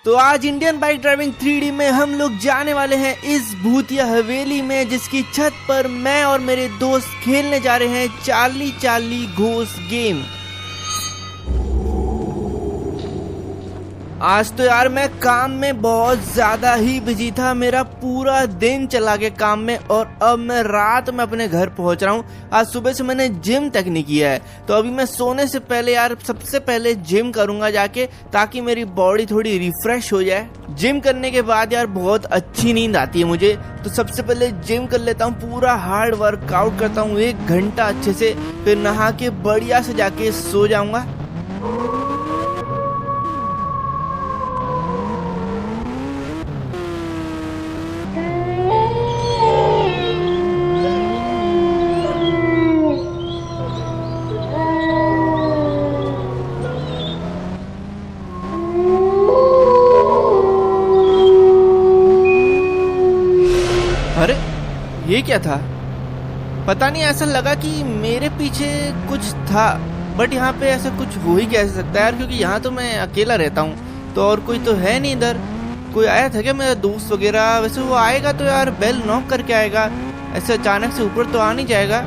तो आज Indian bike driving 3D में हम लोग जाने वाले हैं इस भूतिया हवेली में, जिसकी छत पर मैं और मेरे दोस्त खेलने जा रहे हैं चार्ली चार्ली घोस्ट गेम। आज तो यार मैं काम में बहुत ज्यादा ही बिजी था, मेरा पूरा दिन चला गया काम में और अब मैं रात में अपने घर पहुंच रहा हूं। आज सुबह से मैंने जिम तक नहीं किया है, तो अभी मैं सोने से पहले यार सबसे पहले जिम करूंगा जाके, ताकि मेरी बॉडी थोड़ी रिफ्रेश हो जाए। जिम करने के बाद यार बहुत अच्छी नींद आती है मुझे, तो सबसे पहले जिम कर लेता हूँ, पूरा हार्ड वर्कआउट करता हूँ 1 घंटा अच्छे से, फिर नहा के बढ़िया से जाके सो जाऊंगा। अरे ये क्या था? पता नहीं, ऐसा लगा कि मेरे पीछे कुछ था, बट यहाँ पे ऐसा कुछ हो ही कैसे सकता है यार, क्योंकि यहाँ तो मैं अकेला रहता हूँ, तो और कोई तो है नहीं इधर। कोई आया था क्या मेरा दोस्त वगैरह? वैसे वो आएगा तो यार बेल नॉक करके आएगा, ऐसे अचानक से ऊपर तो आ नहीं जाएगा।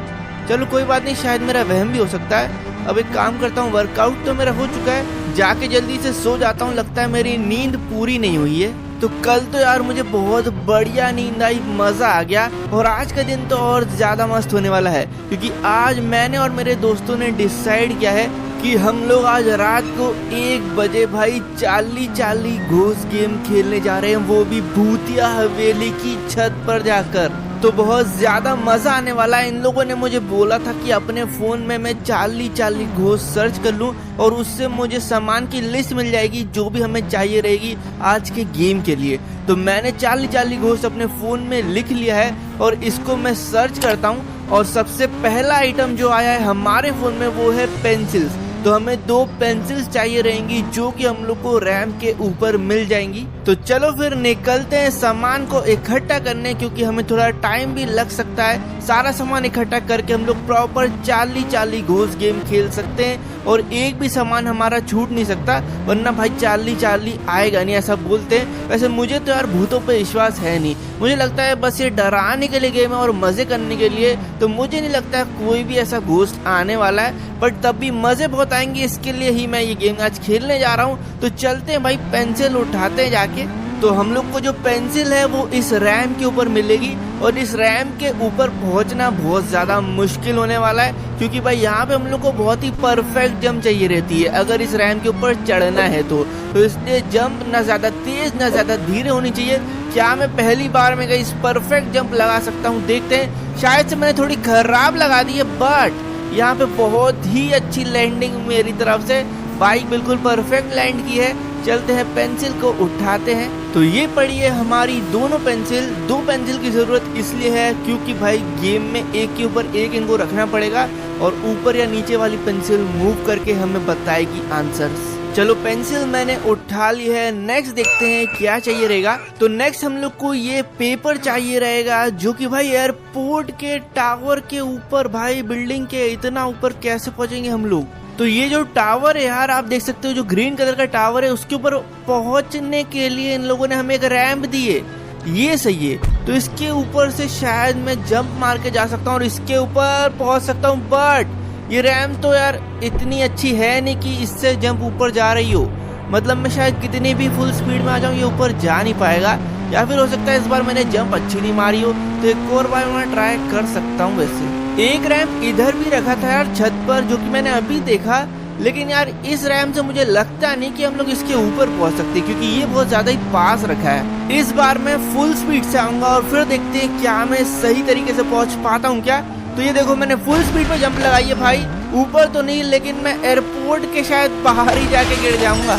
चलो कोई बात नहीं, शायद मेरा वहम भी हो सकता है। अब एक काम करता हूँ, वर्कआउट तो मेरा हो चुका है, जाके जल्दी से सो जाता हूँ। लगता है मेरी नींद पूरी नहीं हुई है। तो कल तो यार मुझे बहुत बढ़िया नींद आई, मजा आ गया, और आज का दिन तो और ज्यादा मस्त होने वाला है, क्योंकि आज मैंने और मेरे दोस्तों ने डिसाइड किया है कि हम लोग आज रात को 1 बजे भाई चार्ली चार्ली घोस्ट गेम खेलने जा रहे हैं, वो भी भूतिया हवेली की छत पर जाकर। तो बहुत ज्यादा मजा आने वाला है। इन लोगों ने मुझे बोला था कि अपने फोन में मैं चार्ली चार्ली घोस्ट सर्च कर लूं और उससे मुझे सामान की लिस्ट मिल जाएगी जो भी हमें चाहिए रहेगी आज के गेम के लिए। तो मैंने चार्ली चार्ली घोस्ट अपने फोन में लिख लिया है और इसको मैं सर्च करता हूं, और सबसे पहला आइटम जो आया है हमारे फोन में वो है पेंसिल्स। तो हमें 2 पेंसिल्स चाहिए रहेंगी जो कि हम लोग को रैम के ऊपर मिल जाएंगी। तो चलो फिर निकलते हैं सामान को इकट्ठा करने, क्योंकि हमें थोड़ा टाइम भी लग सकता है। सारा सामान इकट्ठा करके हम लोग proper Charlie Charlie ghost game खेल सकते हैं, और एक भी सामान हमारा छूट नहीं सकता, वरना भाई चार्ली चार्ली आएगा नहीं, ऐसा बोलते हैं। वैसे मुझे तो यार भूतों पे विश्वास है नहीं, मुझे लगता है बस ये डराने के लिए गेम है और मजे करने के लिए। तो मुझे नहीं लगता है कोई भी ऐसा घोस्ट आने वाला है, बट तब भी मजे बहुत आएंगे, इसके लिए ही मैं ये गेम आज खेलने जा रहा हूँ। तो चलते हैं भाई, पेंसिल उठाते हैं जाके। तो हम लोग को जो पेंसिल है वो इस रैम के ऊपर मिलेगी, और इस रैम के ऊपर पहुंचना बहुत ज्यादा मुश्किल होने वाला है, क्योंकि भाई यहाँ पे हम लोग को बहुत ही परफेक्ट जंप चाहिए रहती है अगर इस रैम के ऊपर चढ़ना है तो इसलिए जंप ना ज्यादा तेज ना ज्यादा धीरे होनी चाहिए। क्या मैं पहली बार में इस परफेक्ट जंप लगा सकता हूँ? देखते हैं। शायद से मैंने थोड़ी खराब लगा दी है, बट यहाँ पे बहुत ही अच्छी लैंडिंग मेरी तरफ से, बाइक बिल्कुल परफेक्ट लैंड की है। चलते हैं, पेंसिल को उठाते हैं। तो ये पड़ी है हमारी दोनों पेंसिल। 2 पेंसिल की जरूरत इसलिए है क्योंकि भाई गेम में एक के ऊपर एक इनको रखना पड़ेगा, और ऊपर या नीचे वाली पेंसिल मूव करके हमें बताएगी आंसर्स। चलो पेंसिल मैंने उठा ली है, नेक्स्ट देखते हैं क्या चाहिए रहेगा। तो नेक्स्ट हम लोग को ये पेपर चाहिए रहेगा, जो कि भाई एयरपोर्ट के टावर के ऊपर, भाई बिल्डिंग के इतना ऊपर कैसे पहुंचेंगे हम लोग? तो ये जो टावर है यार, आप देख सकते हो जो ग्रीन कलर का टावर है, उसके ऊपर पहुंचने के लिए इन लोगों ने हमें एक रैंप दी है, ये सही है। तो इसके ऊपर से शायद मैं जंप मार के जा सकता हूँ और इसके ऊपर पहुंच सकता हूँ, बट ये रैंप तो यार इतनी अच्छी है नहीं कि इससे जंप ऊपर जा रही हो। मतलब मैं शायद कितनी भी फुल स्पीड में आ जाऊँ, ये ऊपर जा नहीं पाएगा, या फिर हो सकता है इस बार मैंने जंप अच्छी नहीं मारी हो, तो एक और बार मैं ट्राई कर सकता हूँ। वैसे एक रैंप इधर भी रखा था यार छत पर, जो कि मैंने अभी देखा, लेकिन यार इस रैंप से मुझे लगता नहीं कि हम लोग इसके ऊपर पहुंच सकते, क्योंकि ये बहुत ज्यादा ही पास रखा है। इस बार मैं फुल स्पीड से आऊंगा और फिर देखते हैं क्या मैं सही तरीके से पहुंच पाता हूँ क्या। तो ये देखो मैंने फुल स्पीड पे जंप लगाई है भाई, ऊपर तो नहीं, लेकिन मैं एयरपोर्ट के शायद बाहर ही जाके गिर जाऊंगा।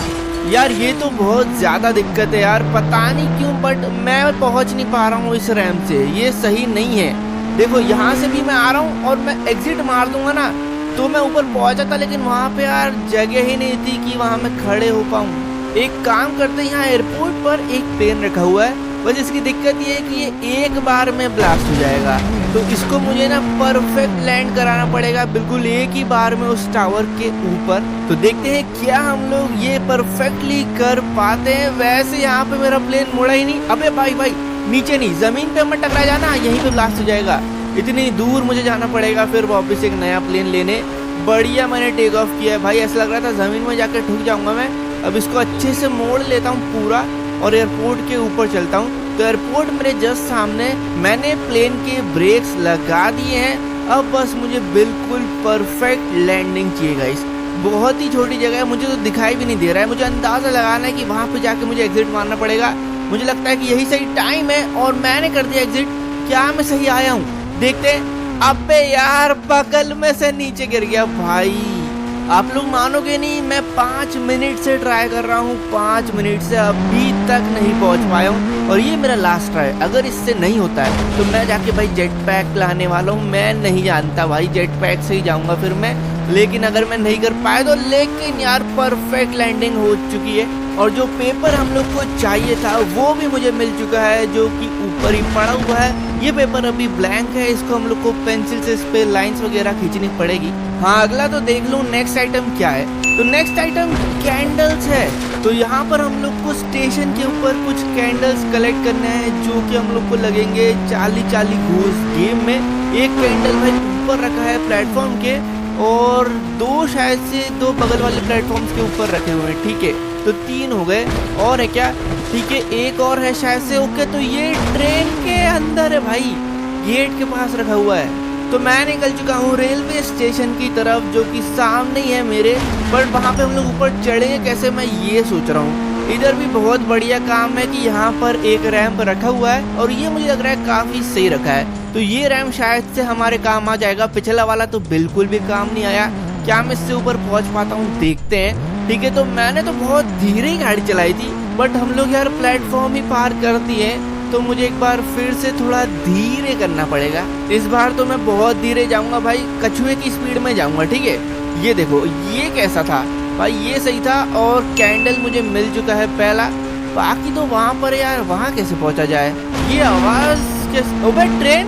यार ये तो बहुत ज्यादा दिक्कत है यार, पता नहीं क्यों, बट मैं पहुंच नहीं पा रहा हूँ इस रैंप से, ये सही नहीं है। देखो यहाँ से भी मैं आ रहा हूँ और मैं एग्जिट मार दूंगा ना तो मैं ऊपर पहुंचा था, लेकिन वहाँ पे यार जगह ही नहीं थी कि वहाँ मैं खड़े हो पाऊँ। एक काम करते हैं, यहाँ एयरपोर्ट पर एक पेन रखा हुआ है, बस इसकी दिक्कत ये है कि ये एक बार में ब्लास्ट हो जाएगा। तो इसको मुझे ना परफेक्ट लैंड कराना पड़ेगा बिल्कुल एक ही बार में उस टावर के ऊपर। तो देखते हैं क्या हम लोग ये परफेक्टली कर पाते हैं। वैसे यहाँ पे मेरा प्लेन मुड़ा ही नहीं। अबे भाई नीचे नहीं, जमीन पे मत टकरा जाना, यहीं पे ब्लास्ट हो जाएगा। इतनी दूर मुझे जाना पड़ेगा फिर वापस एक नया प्लेन लेने। बढ़िया मैंने टेक ऑफ किया है भाई, ऐसा लग रहा था जमीन में जाकर ठुक जाऊंगा मैं। अब इसको अच्छे से मोड़ लेता हूँ पूरा और एयरपोर्ट के ऊपर चलता हूँ। तो एयरपोर्ट मेरे जस्ट सामने, मैंने प्लेन के ब्रेक्स लगा दिए हैं। अब बस मुझे बिल्कुल परफेक्ट लैंडिंग चाहिए गाइस। बहुत ही छोटी जगह है, मुझे तो दिखाई भी नहीं दे रहा है। मुझे अंदाजा लगाना है कि वहाँ पे जाके मुझे एग्जिट मारना पड़ेगा। मुझे लगता है कि यही सही टाइम है और मैंने कर दिया एग्जिट। क्या मैं सही आया हूँ? देखते हैं। अबे यार बगल में से नीचे गिर गया भाई। आप लोग मानोगे नहीं, मैं 5 मिनट से ट्राई कर रहा हूँ, 5 मिनट से अभी तक नहीं पहुँच पाया हूँ और ये मेरा लास्ट ट्राई। अगर इससे नहीं होता है तो मैं जाके भाई जेट पैक लाने वाला हूँ। मैं नहीं जानता भाई, जेट पैक से ही जाऊंगा फिर मैं। लेकिन अगर मैं नहीं कर पाया तो, लेकिन यार परफेक्ट लैंडिंग हो चुकी है और जो पेपर हम लोग को चाहिए था वो भी मुझे मिल चुका है, जो कि ऊपर ही पड़ा हुआ है। ये पेपर अभी ब्लैंक है, इसको हम लोग को पेंसिल से इस पे लाइंस वगैरह खींचनी पड़ेगी। हाँ अगला तो देख लूँ नेक्स्ट आइटम क्या है। तो नेक्स्ट आइटम कैंडल्स है। तो यहाँ पर हम लोग को स्टेशन के ऊपर कुछ कैंडल्स कलेक्ट करने हैं, जो कि हम लोग को लगेंगे 40 घूस गेम में। एक कैंडल भाई ऊपर रखा है प्लेटफॉर्म के और 2 शायद से 2 बगल वाले प्लेटफॉर्म्स के ऊपर रखे हुए हैं। ठीक है, तो 3 हो गए। और है क्या? ठीक है, एक और है शायद से। ओके, तो ये ट्रेन के अंदर है भाई, गेट के पास रखा हुआ है। तो मैं निकल चुका हूँ रेलवे स्टेशन की तरफ, जो कि सामने ही है मेरे। बट वहाँ पे हम लोग ऊपर चढ़ेंगे कैसे, मैं ये सोच रहा हूँ। इधर भी बहुत बढ़िया काम है कि यहाँ पर एक रैंप रखा हुआ है और ये मुझे लग रहा है काफी सही रखा है। तो ये रैंप शायद से हमारे काम आ जाएगा। पिछला वाला तो बिल्कुल भी काम नहीं आया। क्या मैं इससे ऊपर पहुँच पाता हूँ? देखते हैं। ठीक है, तो मैंने तो बहुत धीरे ही गाड़ी चलाई थी, बट हम लोग यार प्लेटफॉर्म ही पार कर दिए। तो मुझे एक बार फिर से थोड़ा धीरे करना पड़ेगा। इस बार तो मैं बहुत धीरे जाऊंगा भाई, कछुए की स्पीड में जाऊंगा। ठीक है, ये देखो ये कैसा था भाई, ये सही था। और कैंडल मुझे मिल चुका है पहला। बाकी तो वहाँ पर यार, वहाँ कैसे पहुँचा जाए? ये आवाज कैसे? ओबे ट्रेन,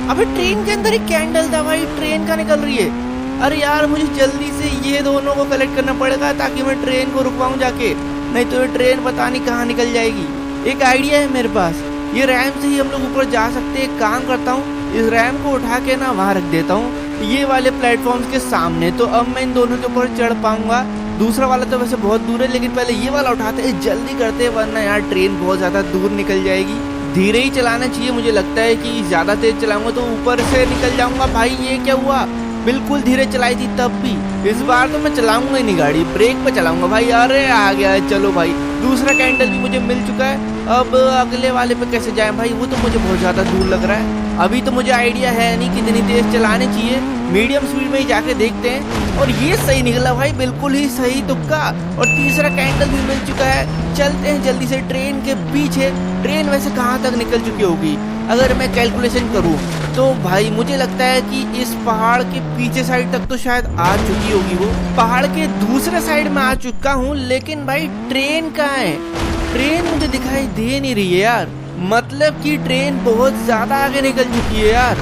अबे ट्रेन के अंदर एक कैंडल था भाई, ट्रेन का निकल रही है। अरे यार मुझे जल्दी से ये दोनों को कलेक्ट करना पड़ेगा ताकि मैं ट्रेन को रुकवाऊं जाके, नहीं तो ये ट्रेन पता नहीं कहाँ निकल जाएगी। एक आइडिया है मेरे पास, ये रैंप से ही हम लोग ऊपर जा सकते हैं। काम करता हूँ, इस रैंप को उठा के ना वहाँ रख देता हूँ, ये वाले प्लेटफॉर्म्स के सामने। तो अब मैं इन दोनों के ऊपर चढ़ पाऊंगा। दूसरा वाला तो वैसे बहुत दूर है, लेकिन पहले ये वाला उठाते हैं, जल्दी करते हैं, वरना यार ट्रेन बहुत ज्यादा दूर निकल जाएगी। धीरे ही चलाना चाहिए, मुझे लगता है कि ज्यादा तेज चलाऊंगा तो ऊपर से निकल जाऊंगा। भाई ये क्या हुआ? बिल्कुल धीरे चलाई थी तब भी। इस बार तो मैं चलाऊंगा ही नहीं गाड़ी, ब्रेक पे चलाऊंगा भाई। अरे आ गया है, चलो भाई। दूसरा कैंडल भी मुझे मिल चुका है। अब अगले वाले पे कैसे जाएं भाई? वो तो मुझे बहुत ज्यादा दूर लग रहा है। अभी तो मुझे आइडिया है नहीं कितनी तेज चलानी चाहिए, मीडियम स्पीड में ही जाके देखते हैं। और ये सही निकला भाई, बिल्कुल ही सही तुक्का। और तीसरा कैंडल भी मिल चुका है। चलते हैं जल्दी से ट्रेन के पीछे। ट्रेन वैसे कहाँ तक निकल चुकी होगी अगर मैं कैलकुलेशन करूँ तो भाई मुझे लगता है कि इस पहाड़ के पीछे साइड तक तो शायद आ चुकी होगी। वो पहाड़ के दूसरे साइड में आ चुका हूँ, लेकिन भाई ट्रेन कहाँ है? ट्रेन मुझे दिखाई दे नहीं रही है यार। मतलब कि ट्रेन बहुत ज्यादा आगे निकल चुकी है यार।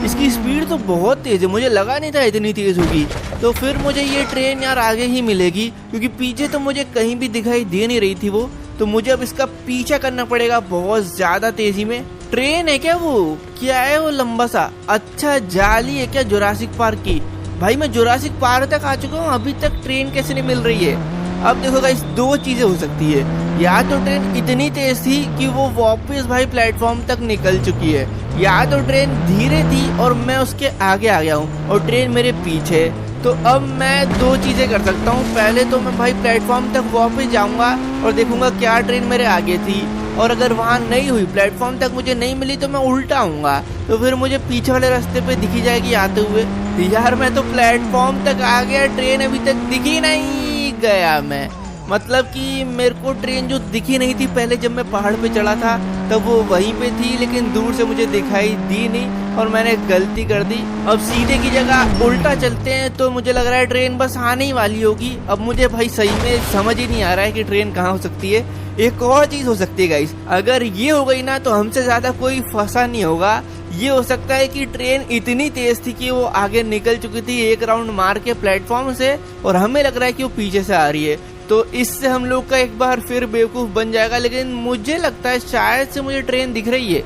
इसकी स्पीड तो बहुत तेज है, मुझे लगा नहीं था इतनी तेज होगी। तो फिर मुझे ये ट्रेन यार आगे ही मिलेगी, क्योंकि पीछे तो मुझे कहीं भी दिखाई दे नहीं रही थी वो। तो मुझे अब इसका पीछा करना पड़ेगा बहुत ज्यादा तेजी में। ट्रेन है क्या वो? क्या है वो लंबा सा? अच्छा जाली है क्या जुरासिक पार्क की? भाई मैं जुरासिक पार्क तक आ चुका हूँ, अभी तक ट्रेन कैसे नहीं मिल रही है? अब देखो गाइस, 2 चीजें हो सकती है। या तो ट्रेन इतनी तेज थी कि वो वापस भाई प्लेटफॉर्म तक निकल चुकी है, या तो ट्रेन धीरे थी और मैं उसके आगे आ गया हूँ और ट्रेन मेरे पीछे। तो अब मैं 2 चीजें कर सकता हूँ। पहले तो मैं भाई प्लेटफॉर्म तक वापस जाऊंगा और देखूंगा क्या ट्रेन मेरे आगे थी, और अगर वहाँ नहीं हुई, प्लेटफॉर्म तक मुझे नहीं मिली, तो मैं उल्टा आऊंगा। तो फिर मुझे पीछे वाले रास्ते पे दिखी जाएगी आते हुए। यार मैं तो प्लेटफॉर्म तक आ गया, ट्रेन अभी तक दिखी नहीं गया मैं। मतलब कि मेरे को ट्रेन जो दिखी नहीं थी पहले जब मैं पहाड़ पे चढ़ा था, तब वो वहीं पे थी, लेकिन दूर से मुझे दिखाई दी नहीं और मैंने गलती कर दी। अब सीधे की जगह उल्टा चलते हैं, तो मुझे लग रहा है ट्रेन बस आने ही वाली होगी। अब मुझे भाई सही में समझ ही नहीं आ रहा है कि ट्रेन कहाँ हो सकती है। एक और चीज हो सकती है गाइस, अगर ये हो गई ना तो हमसे ज्यादा कोई फंसा नहीं होगा, ये हो सकता है कि ट्रेन इतनी तेज थी कि वो आगे निकल चुकी थी एक राउंड मार के प्लेटफॉर्म से, और हमें लग रहा है कि वो पीछे से आ रही है। तो इससे हम लोग का एक बार फिर बेवकूफ बन जाएगा। लेकिन मुझे लगता है शायद से मुझे ट्रेन दिख रही है।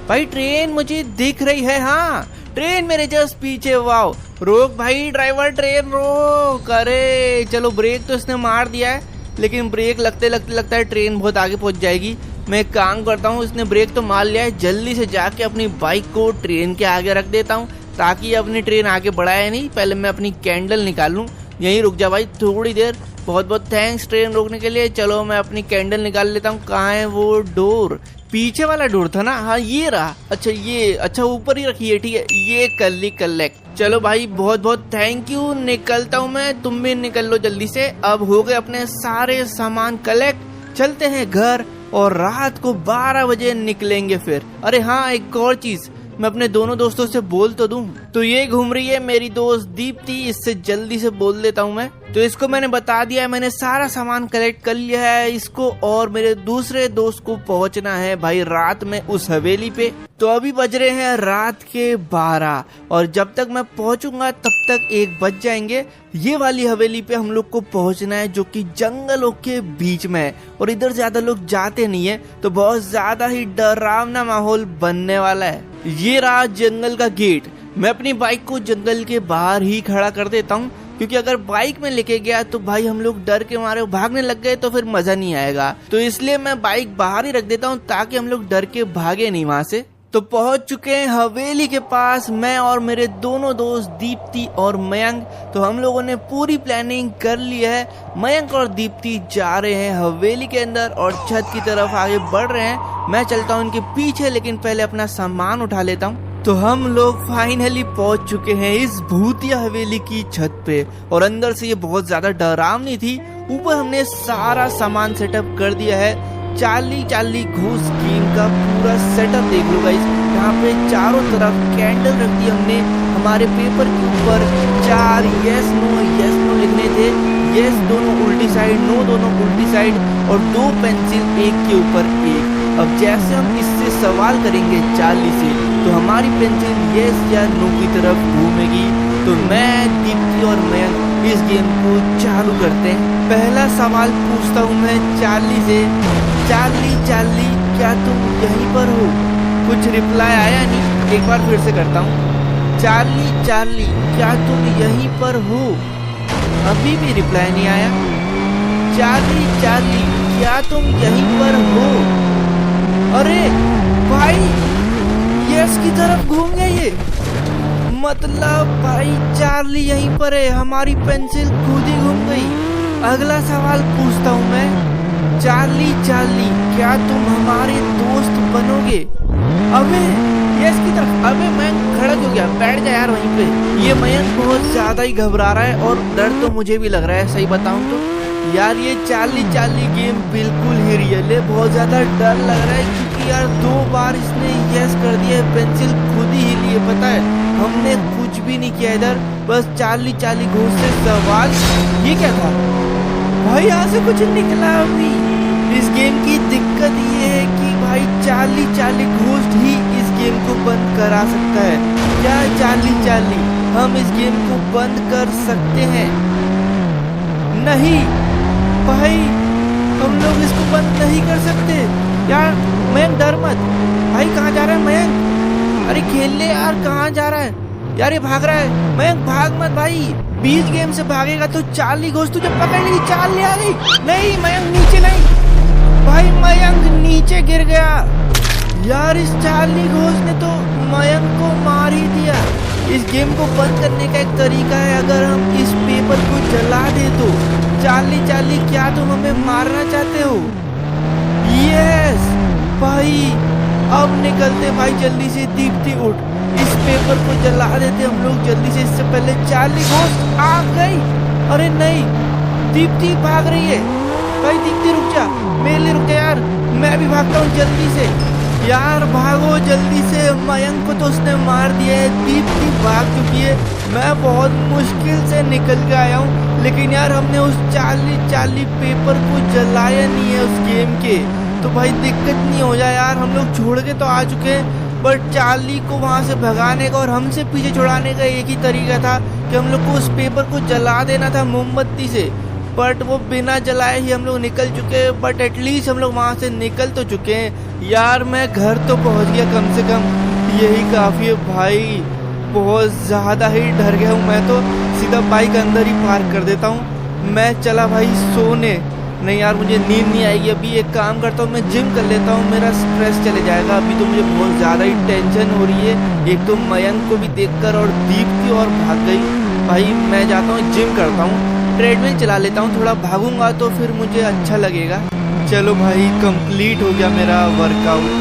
भाई ट्रेन मुझे दिख रही है, हाँ ट्रेन मेरे जस्ट पीछे। वाओ, रोक भाई ड्राइवर, ट्रेन रोक। अरे चलो, ब्रेक तो इसने मार दिया है, लेकिन ब्रेक लगते लगते लगता है ट्रेन बहुत आगे पहुंच जाएगी। मैं एक काम करता हूँ, इसने ब्रेक तो मार लिया है, जल्दी से जाके अपनी बाइक को ट्रेन के आगे रख देता हूँ ताकि अपनी ट्रेन आगे बढ़ाए नहीं। पहले मैं अपनी कैंडल निकालूं। यहीं रुक जा भाई थोड़ी देर। बहुत बहुत थैंक्स ट्रेन रोकने के लिए। चलो मैं अपनी कैंडल निकाल लेता हूँ। कहाँ है वो डोर? पीछे वाला डोर था ना? हाँ ये रहा। अच्छा ये, अच्छा ऊपर ही रखी है, ठीक है। ये कर ली कलेक्ट। चलो भाई बहुत बहुत थैंक यू। निकलता हूँ मैं, तुम भी निकल लो जल्दी से। अब हो गए अपने सारे सामान कलेक्ट। चलते हैं घर और रात को 12 बजे निकलेंगे फिर। अरे हाँ एक और चीज, मैं अपने दोनों दोस्तों से बोल तो दूं। तो ये घूम रही है मेरी दोस्त दीप्ति, इससे जल्दी से बोल देता हूँ मैं। तो इसको मैंने बता दिया है, मैंने सारा सामान कलेक्ट कर लिया है। इसको और मेरे दूसरे दोस्त को पहुंचना है भाई रात में उस हवेली पे। तो अभी बज रहे हैं रात के 12, और जब तक मैं पहुंचूंगा तब तक 1 बज जाएंगे। ये वाली हवेली पे हम लोग को पहुंचना है, जो कि जंगलों के बीच में है और इधर ज्यादा लोग जाते नहीं है, तो बहुत ज्यादा ही डरावना माहौल बनने वाला है। ये रहा जंगल का गेट। मैं अपनी बाइक को जंगल के बाहर ही खड़ा कर देता हूँ, क्योंकि अगर बाइक में लेके गया तो भाई हम लोग डर के मारे भागने लग गए तो फिर मजा नहीं आएगा। तो इसलिए मैं बाइक बाहर ही रख देता हूँ ताकि हम लोग डर के भागे नहीं वहाँ से। तो पहुंच चुके हैं हवेली के पास, मैं और मेरे दोनों दोस्त दीप्ति और मयंक। तो हम लोगों ने पूरी प्लानिंग कर ली है। मयंक और दीप्ति जा रहे हैं हवेली के अंदर और छत की तरफ आगे बढ़ रहे हैं। मैं चलता हूँ उनके पीछे, लेकिन पहले अपना सामान उठा लेता हूँ। तो हम लोग फाइनली पहुंच चुके हैं इस भूतिया हवेली की छत पे, और अंदर से ये बहुत ज्यादा डरावनी थी। ऊपर हमने सारा सामान सेटअप कर दिया है। चार्ली घोस्ट गेम का पूरा सेटअप देख लो गाइस। यहाँ पे चारों तरफ कैंडल रख दी हमने। हमारे पेपर के ऊपर 4 यस नो लिखने थे। यस दोनों उल्टी साइड, नो दोनों उल्टी साइड, और 2 पेंसिल एक के ऊपर एक। अब जैसे हम इससे सवाल करेंगे चार्ली से, तो हमारी पेंसिल यस या नो की तरफ घूमेगी। तो मैं, दीप्ति और मयंक इस गेम को चालू करते हैं। पहला सवाल पूछता हूँ मैं चार्ली से। चार्ली क्या तुम यहीं पर हो? कुछ रिप्लाई आया नहीं, एक बार फिर से करता हूँ। चार्ली क्या तुम यहीं पर हो? अभी भी रिप्लाई नहीं आया। चार्ली क्या तुम यहीं पर हो? अरे भाई यस की तरफ घूम गया ये। मतलब भाई चार्ली यहीं पर है, हमारी पेंसिल खुद ही घूम गई। अगला सवाल पूछता हूँ मैं। चार्ली क्या तुम हमारे दोस्त बनोगे? अबे यस की तरफ। अबे मैं खड़ा हो गया, बैठ जा यार वहीं पे। ये मयंक बहुत ज्यादा ही घबरा रहा है और डर तो मुझे भी लग रहा है, सही बताऊं तो। यार ये चार्ली गेम बिल्कुल ही रियल है। बहुत ज्यादा डर लग रहा है, क्योंकि यार 2 बार इसने यस कर दिया है, पेंसिल खुद ही हिली है। पता है हमने कुछ भी नहीं किया इधर, बस चार्ली घोस्ट से सवाल। ये क्या था भाई? यहाँ से कुछ निकला अभी। इस गेम की दिक्कत ये है कि भाई चार्ली घोस्ट ही इस गेम को बंद करा सकता है। क्या चार्ली हम इस गेम को बंद कर सकते हैं? नहीं भाई, हम लोग इसको बंद नहीं कर सकते। यार मयंक डर मत भाई। कहाँ जा रहा है मयंक? अरे खेल ले यार, कहाँ जा रहा है यार? ये भाग रहा है। मयंक भाग मत भाई, बीच गेम से भागेगा तो चार्ली घोस्ट तुझे पकड़ लेगी। चार्ली आ गई। नहीं मयंक नीचे नहीं भाई, मयंक नीचे गिर गया। यार इस चार्ली घोस्ट ने तो मयंक को मार ही दिया। इस गेम को बंद करने का एक तरीका है, अगर हम इस पेपर को जला दे तो। चार्ली क्या तुम हमें मारना चाहते हो? यस भाई, अब निकलते भाई जल्दी से। दीप्ति उठ, इस पेपर को जला देते हम लोग जल्दी से, इससे पहले चार्ली घोस्ट आ गई। अरे नहीं, दीप्ति भाग रही है भाई। दीप्ति रुक जा, मेरे लिए रुक जा यार, मैं भी भागता हूँ जल्दी से। यार भागो जल्दी से, मयंक को तो उसने मार दिया है। दीप्ति भाग चुकी है। मैं बहुत मुश्किल से निकल के आया हूँ, लेकिन यार हमने उस चार्ली पेपर को जलाया नहीं है उस गेम के। तो भाई दिक्कत नहीं हो जाए यार, हम लोग छोड़ के तो आ चुके हैं, बट चार्ली को वहां से भगाने का और हमसे पीछे छुड़ाने का एक ही तरीका था कि हम लोग को उस पेपर को जला देना था मोमबत्ती से। बट वो बिना जलाए ही हम लोग निकल चुके हैं। बट एटलीस्ट हम लोग वहां से निकल तो चुके हैं। यार मैं घर तो पहुंच गया कम से कम, यही काफी है भाई। बहुत ज्यादा ही डर गया हूँ मैं तो। सीधा बाइक अंदर ही पार्क कर देता हूँ। मैं चला भाई सोने। नहीं यार मुझे नींद नहीं आएगी अभी। एक काम करता हूँ, मैं जिम कर लेता हूँ, मेरा स्ट्रेस चले जाएगा। अभी तो मुझे बहुत ज़्यादा ही टेंशन हो रही है। एक तो मयंक को भी देखकर और दीप्ति और भाग गई। भाई मैं जाता हूँ जिम करता हूँ, ट्रेडमिल चला लेता हूँ, थोड़ा भागूंगा तो फिर मुझे अच्छा लगेगा। चलो भाई कंप्लीट हो गया मेरा वर्कआउट।